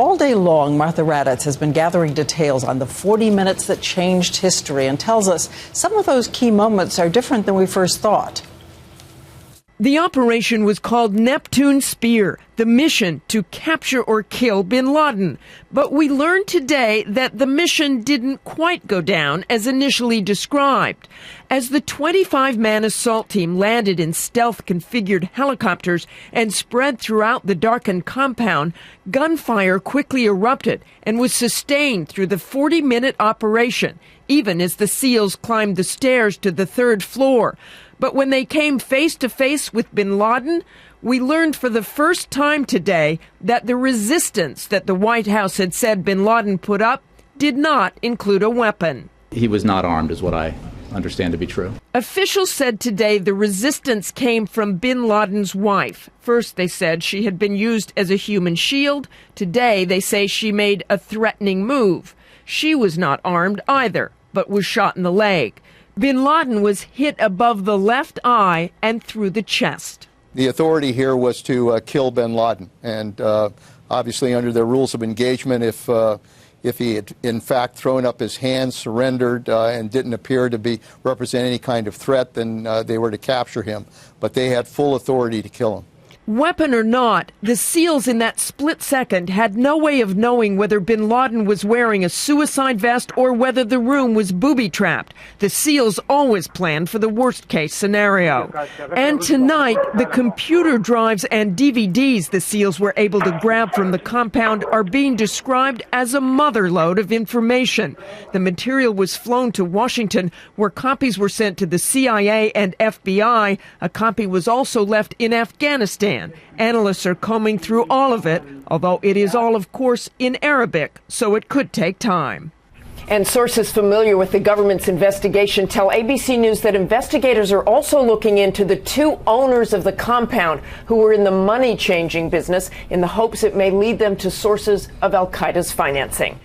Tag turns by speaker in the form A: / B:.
A: All day long, Martha Raddatz has been gathering details on the 40 minutes that changed history and tells us some of those key moments are different than we first thought.
B: The operation was called Neptune Spear, the mission to capture or kill bin Laden. But we learned today that the mission didn't quite go down as initially described. As the 25-man assault team landed in stealth-configured helicopters and spread throughout the darkened compound, gunfire quickly erupted and was sustained through the 40-minute operation, even as the SEALs climbed the stairs to the third floor. But when they came face to face with bin Laden, we learned for the first time today that the resistance that the White House had said bin Laden put up did not include a weapon.
C: He was not armed, is what I understand to be true.
B: Officials said today the resistance came from bin Laden's wife. First, they said she had been used as a human shield. Today, they say she made a threatening move. She was not armed either, but was shot in the leg. Bin Laden was hit above the left eye and through the chest.
D: The authority here was to kill bin Laden, and obviously under their rules of engagement, if he had in fact thrown up his hands, surrendered, and didn't appear to represent any kind of threat, then they were to capture him. But they had full authority to kill him.
B: Weapon or not, the SEALs in that split second had no way of knowing whether bin Laden was wearing a suicide vest or whether the room was booby-trapped. The SEALs always planned for the worst-case scenario. And tonight, the computer drives and DVDs the SEALs were able to grab from the compound are being described as a motherlode of information. The material was flown to Washington, where copies were sent to the CIA and FBI. A copy was also left in Afghanistan. Analysts are combing through all of it, although it is all, of course, in Arabic, so it could take time.
E: And sources familiar with the government's investigation tell ABC News that investigators are also looking into the two owners of the compound who were in the money-changing business in the hopes it may lead them to sources of al-Qaeda's financing.